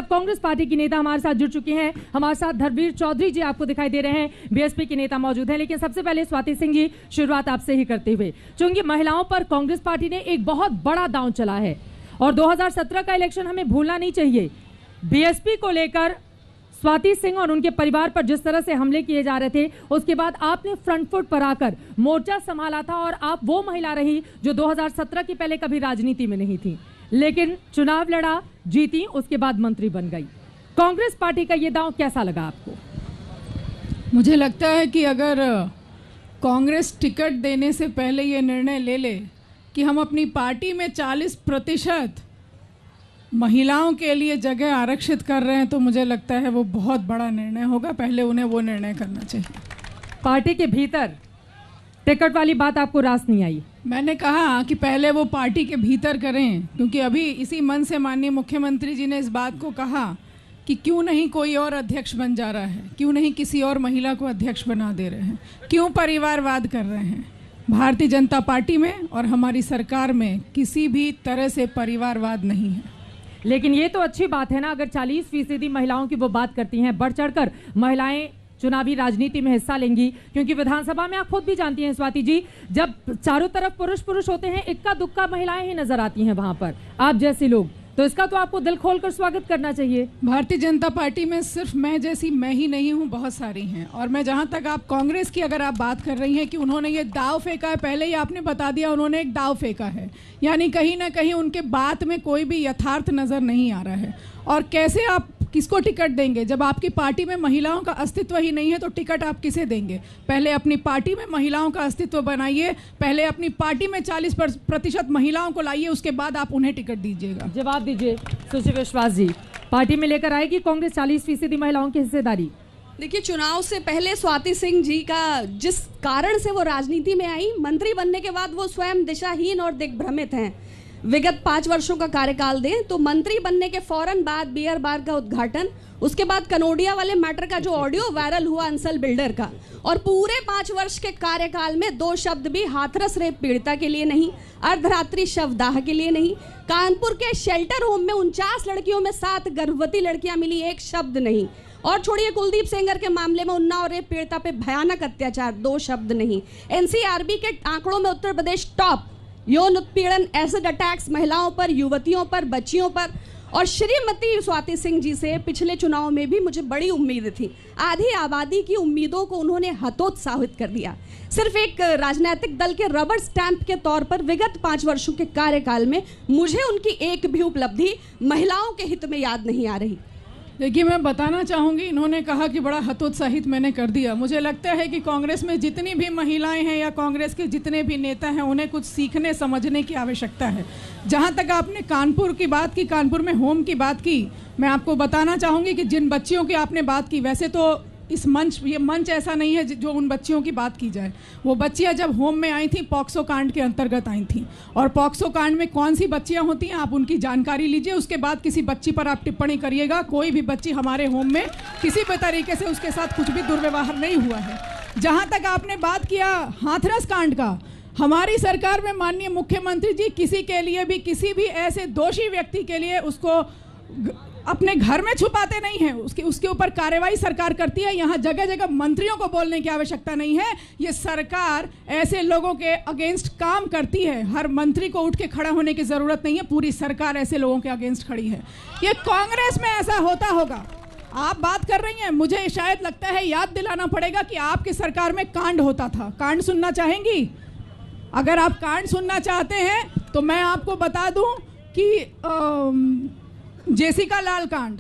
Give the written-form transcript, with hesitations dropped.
अब कांग्रेस पार्टी की नेता हमारे साथ जुड़ चुकी हैं। हमारे साथ धर्मवीर चौधरी जी आपको दिखाई दे रहे हैं, बीएसपी के नेता मौजूद हैं। लेकिन सबसे पहले स्वाति सिंह जी, शुरुआत आपसे ही करते हुए, चूंकि महिलाओं पर कांग्रेस पार्टी ने एक बहुत बड़ा दांव चला है और 2017 का इलेक्शन हमें भूलना नहीं चाहिए। बीएसपी को लेकर स्वाति सिंह और उनके परिवार पर जिस तरह से हमले किए जा रहे थे, उसके बाद आपने फ्रंट फुट पर आकर मोर्चा संभाला था और आप वो महिला रही जो 2017 की पहले कभी राजनीति में नहीं थी, लेकिन चुनाव लड़ा, जीती, उसके बाद मंत्री बन गई। कांग्रेस पार्टी का ये दांव कैसा लगा आपको? मुझे लगता है कि अगर कांग्रेस टिकट देने से पहले ये निर्णय ले ले कि हम अपनी पार्टी में 40% महिलाओं के लिए जगह आरक्षित कर रहे हैं, तो मुझे लगता है वो बहुत बड़ा निर्णय होगा। पहले उन्हें वो निर्णय करना चाहिए। पार्टी के भीतर टिकट वाली बात आपको रास नहीं आई? मैंने कहा कि पहले वो पार्टी के भीतर करें, क्योंकि अभी इसी मन से माननीय मुख्यमंत्री जी ने इस बात को कहा कि क्यों नहीं कोई और अध्यक्ष बन जा रहा है, क्यों नहीं किसी और महिला को अध्यक्ष बना दे रहे हैं, क्यों परिवारवाद कर रहे हैं। भारतीय जनता पार्टी में और हमारी सरकार में किसी भी तरह से परिवारवाद नहीं है। लेकिन ये तो अच्छी बात है ना, अगर 40% महिलाओं की वो बात करती हैं, बढ़ चढ़कर महिलाएं चुनावी राजनीति में हिस्सा लेंगी, क्योंकि विधानसभा में आप खुद भी जानती हैं स्वाति जी, जब चारों तरफ पुरुष होते हैं, इक्का दुक्का महिलाएं ही नजर आती हैं वहां पर, आप जैसे लोग, तो इसका तो आपको दिल खोलकर स्वागत करना चाहिए। भारतीय जनता पार्टी में सिर्फ मैं जैसी मैं ही नहीं हूँ, बहुत सारी हैं। और मैं जहाँ तक आप कांग्रेस की अगर आप बात कर रही हैं कि उन्होंने ये दाव फेंका है, पहले ही आपने बता दिया उन्होंने एक दाव फेंका है, यानी कहीं ना कहीं उनके बात में कोई भी यथार्थ नज़र नहीं आ रहा है। और कैसे आप किसको टिकट देंगे जब आपकी पार्टी में महिलाओं का अस्तित्व ही नहीं है, तो टिकट आप किसे देंगे? पहले अपनी पार्टी में महिलाओं का अस्तित्व बनाइए, पहले अपनी पार्टी में 40% महिलाओं को लाइए, उसके बाद आप उन्हें टिकट दीजिएगा। जवाब दीजिए सुश्री विश्वास जी, पार्टी में लेकर आएगी कांग्रेस 40% महिलाओं की हिस्सेदारी? देखिए, चुनाव से पहले स्वाति सिंह जी का जिस कारण से वो राजनीति में आई, मंत्री बनने के बाद वो स्वयं दिशाहीन और दिग्भ्रमित हैं। विगत 5 वर्षों का कार्यकाल दें तो मंत्री बनने के फौरन बाद बियर बार का उद्घाटन, उसके बाद कनोडिया वाले मैटर का जो ऑडियो वायरल हुआ अंसल बिल्डर का, और पूरे 5 वर्ष के कार्यकाल में 2 शब्द भी हाथरस रेप पीड़िता के लिए नहीं, अर्धरात्रि शवदाह के लिए नहीं, कानपुर के शेल्टर होम में 49 लड़कियों में 7 गर्भवती लड़कियां मिली, एक शब्द नहीं। और छोड़िए कुलदीप सेंगर के मामले में उन्नाव रेप पीड़िता पे भयानक अत्याचार, 2 शब्द नहीं। एनसीआरबी के आंकड़ों में उत्तर प्रदेश टॉप, यौन उत्पीड़न, एसिड अटैक्स महिलाओं पर, युवतियों पर, बच्चियों पर। और श्रीमती स्वाति सिंह जी से पिछले चुनाव में भी मुझे बड़ी उम्मीद थी। आधी आबादी की उम्मीदों को उन्होंने हतोत्साहित कर दिया। सिर्फ एक राजनीतिक दल के रबर स्टैंप के तौर पर विगत 5 वर्षों के कार्यकाल में मुझे उनकी एक भी उपलब्धि महिलाओं के हित में याद नहीं आ रही। देखिए, मैं बताना चाहूँगी, इन्होंने कहा कि बड़ा हतोत्साहित मैंने कर दिया। मुझे लगता है कि कांग्रेस में जितनी भी महिलाएं हैं या कांग्रेस के जितने भी नेता हैं, उन्हें कुछ सीखने समझने की आवश्यकता है। जहाँ तक आपने कानपुर की बात की, कानपुर में होम की बात की, मैं आपको बताना चाहूँगी कि जिन बच्चियों की आपने बात की, वैसे तो ये मंच ऐसा नहीं है जो उन बच्चियों की बात की जाए। वो बच्चियां जब होम में आई थी, पॉक्सो कांड के अंतर्गत आई थी, और पॉक्सो कांड में कौन सी बच्चियां होती हैं आप उनकी जानकारी लीजिए, उसके बाद किसी बच्ची पर आप टिप्पणी करिएगा। कोई भी बच्ची हमारे होम में किसी भी तरीके से उसके साथ कुछ भी दुर्व्यवहार नहीं हुआ है। जहाँ तक आपने बात किया हाथरस कांड का, हमारी सरकार में माननीय मुख्यमंत्री जी किसी के लिए भी, किसी भी ऐसे दोषी व्यक्ति के लिए उसको अपने घर में छुपाते नहीं हैं, उसके ऊपर कार्रवाई सरकार करती है। यहाँ जगह जगह मंत्रियों को बोलने की आवश्यकता नहीं है। ये सरकार ऐसे लोगों के अगेंस्ट काम करती है। हर मंत्री को उठ के खड़ा होने की जरूरत नहीं है, पूरी सरकार ऐसे लोगों के अगेंस्ट खड़ी है। ये कांग्रेस में ऐसा होता होगा, आप बात कर रही हैं, मुझे शायद लगता है याद दिलाना पड़ेगा कि आपकी सरकार में कांड होता था। कांड सुनना चाहेंगी? अगर आप कांड सुनना चाहते हैं तो मैं आपको बता दूं कि जेसिका लाल कांड,